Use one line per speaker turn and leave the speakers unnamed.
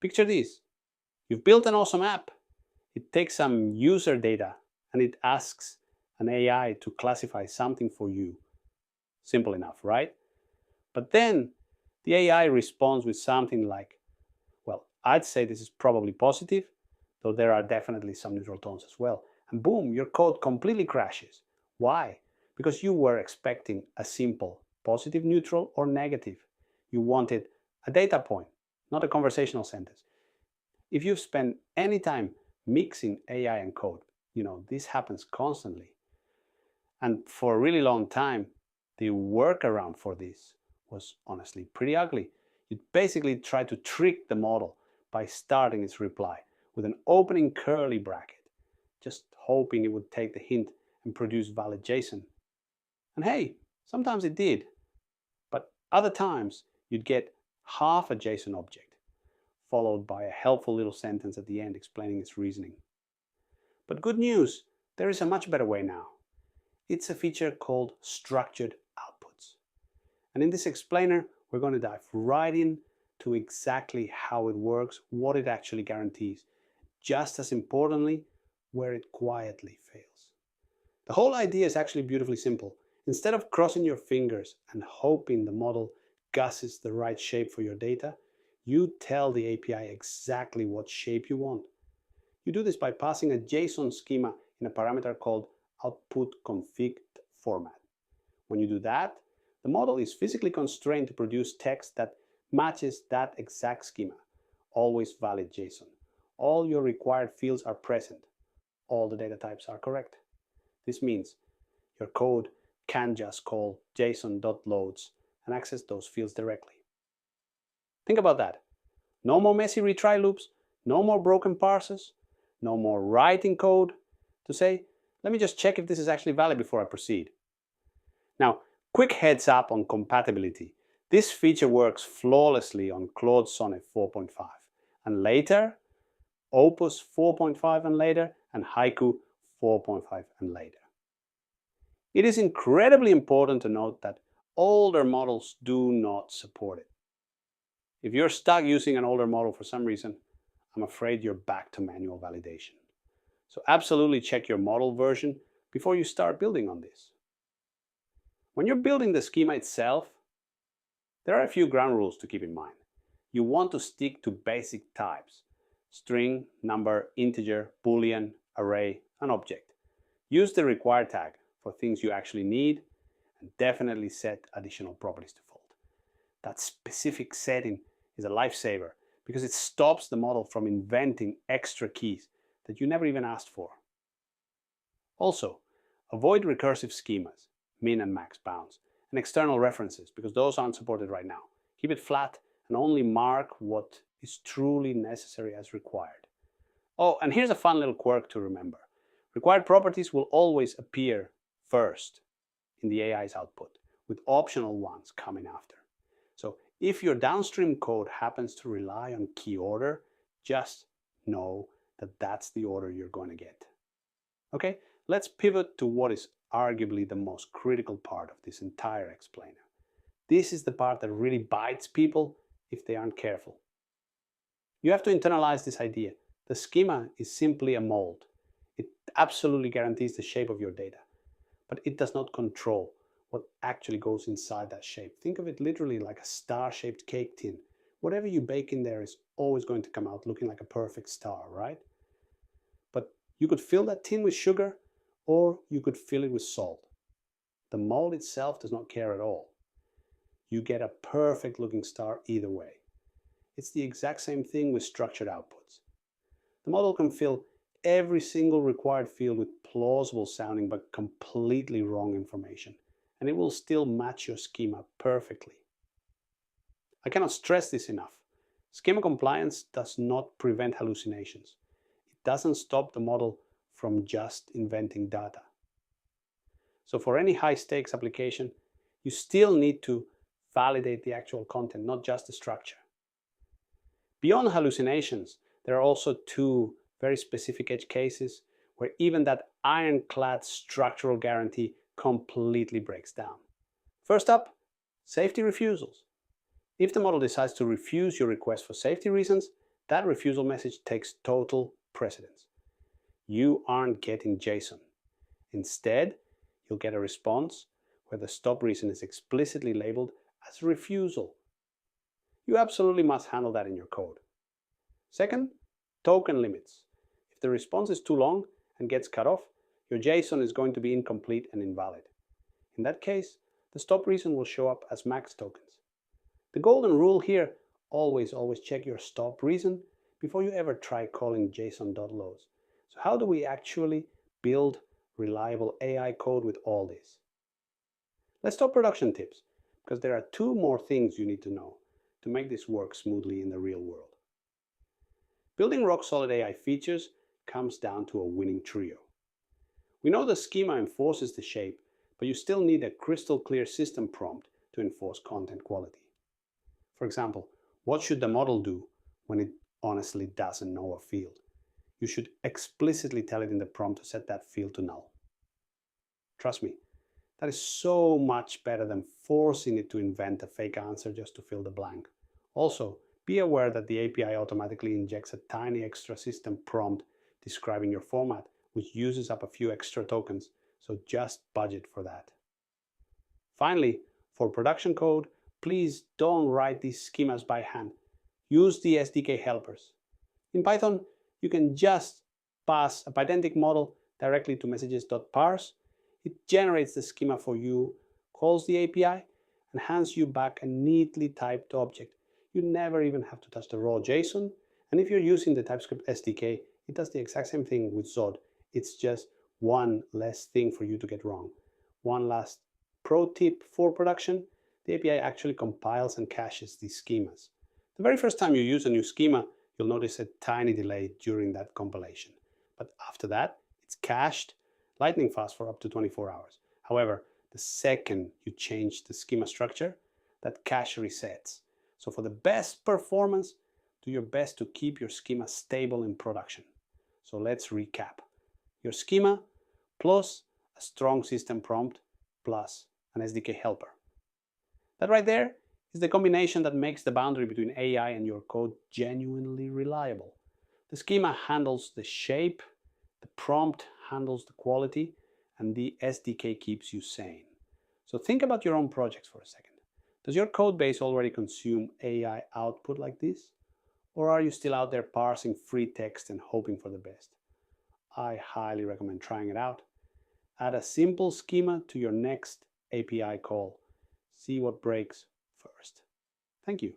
Picture this. You've built an awesome app. It takes some user data and it asks an AI to classify something for you. Simple enough, right? But then the AI responds with something like, well, I'd say this is probably positive, though there are definitely some neutral tones as well. And boom, your code completely crashes. Why? Because you were expecting a simple positive, neutral, or negative. You wanted a data point, not a conversational sentence. If you've spent any time mixing AI and code, you know this happens constantly. And for a really long time, the workaround for this was honestly pretty ugly. You basically try to trick the model by starting its reply with an opening curly bracket, just hoping it would take the hint and produce valid JSON. And hey, sometimes it did, but other times you'd get half a JSON object, followed by a helpful little sentence at the end explaining its reasoning. But good news, there is a much better way now. It's a feature called structured outputs. And in this explainer, we're going to dive right in to exactly how it works, what it actually guarantees, just as importantly, where it quietly fails. The whole idea is actually beautifully simple. Instead of crossing your fingers and hoping the model guesses the right shape for your data, you tell the API exactly what shape you want. You do this by passing a JSON schema in a parameter called output config format. When you do that, the model is physically constrained to produce text that matches that exact schema. Always valid JSON. All your required fields are present. All the data types are correct. This means your code can just call json.loads and access those fields directly. Think about that. No more messy retry loops, no more broken parsers, no more writing code to say, let me just check if this is actually valid before I proceed. Now, quick heads up on compatibility. This feature works flawlessly on Claude Sonnet 4.5 and later, Opus 4.5 and later, and Haiku 4.5 and later. It is incredibly important to note that older models do not support it. If you're stuck using an older model for some reason, I'm afraid you're back to manual validation. So absolutely check your model version before you start building on this. When you're building the schema itself, there are a few ground rules to keep in mind. You want to stick to basic types: string, number, integer, boolean, array, and object. Use the required tag for things you actually need, and definitely set additional properties to default. That specific setting is a lifesaver because it stops the model from inventing extra keys that you never even asked for. Also, avoid recursive schemas, min and max bounds, and external references because those aren't supported right now. Keep it flat and only mark what is truly necessary as required. Oh, and here's a fun little quirk to remember. Required properties will always appear first in the AI's output, with optional ones coming after. So if your downstream code happens to rely on key order, just know that that's the order you're going to get. Okay, let's pivot to what is arguably the most critical part of this entire explainer. This is the part that really bites people if they aren't careful. You have to internalize this idea. The schema is simply a mold. It absolutely guarantees the shape of your data, but it does not control what actually goes inside that shape. Think of it literally like a star-shaped cake tin. Whatever you bake in there is always going to come out looking like a perfect star, right? But you could fill that tin with sugar, or you could fill it with salt. The mold itself does not care at all. You get a perfect looking star either way. It's the exact same thing with structured outputs. The model can fill every single required field with plausible sounding but completely wrong information, and it will still match your schema perfectly. I cannot stress this enough. Schema compliance does not prevent hallucinations. It doesn't stop the model from just inventing data. So for any high-stakes application, you still need to validate the actual content, not just the structure. Beyond hallucinations, there are also two very specific edge cases where even that ironclad structural guarantee completely breaks down. First up, safety refusals. If the model decides to refuse your request for safety reasons, that refusal message takes total precedence. You aren't getting JSON. Instead, you'll get a response where the stop reason is explicitly labeled as refusal. You absolutely must handle that in your code. Second, token limits. If the response is too long and gets cut off, your JSON is going to be incomplete and invalid. In that case, the stop reason will show up as max tokens. The golden rule here, always check your stop reason before you ever try calling JSON.loads. So how do we actually build reliable AI code with all this? Let's talk production tips, because there are two more things you need to know to make this work smoothly in the real world. Building rock-solid AI features comes down to a winning trio. We know the schema enforces the shape, but you still need a crystal clear system prompt to enforce content quality. For example, what should the model do when it honestly doesn't know a field? You should explicitly tell it in the prompt to set that field to null. Trust me, that is so much better than forcing it to invent a fake answer just to fill the blank. Also, be aware that the API automatically injects a tiny extra system prompt describing your format, which uses up a few extra tokens, so just budget for that. Finally, for production code, please don't write these schemas by hand. Use the SDK helpers. In Python, you can just pass a Pydantic model directly to messages.parse. It generates the schema for you, calls the API, and hands you back a neatly typed object. You never even have to touch the raw JSON. And if you're using the TypeScript SDK, it does the exact same thing with Zod. It's just one less thing for you to get wrong. One last pro tip for production: the API actually compiles and caches these schemas. The very first time you use a new schema, you'll notice a tiny delay during that compilation. But after that, it's cached lightning fast for up to 24 hours. However, the second you change the schema structure, that cache resets. So for the best performance, do your best to keep your schema stable in production. So let's recap. Your schema plus a strong system prompt plus an SDK helper. That right there is the combination that makes the boundary between AI and your code genuinely reliable. The schema handles the shape, the prompt handles the quality, and the SDK keeps you sane. So think about your own projects for a second. Does your code base already consume AI output like this? Or are you still out there parsing free text and hoping for the best? I highly recommend trying it out. Add a simple schema to your next API call. See what breaks first. Thank you.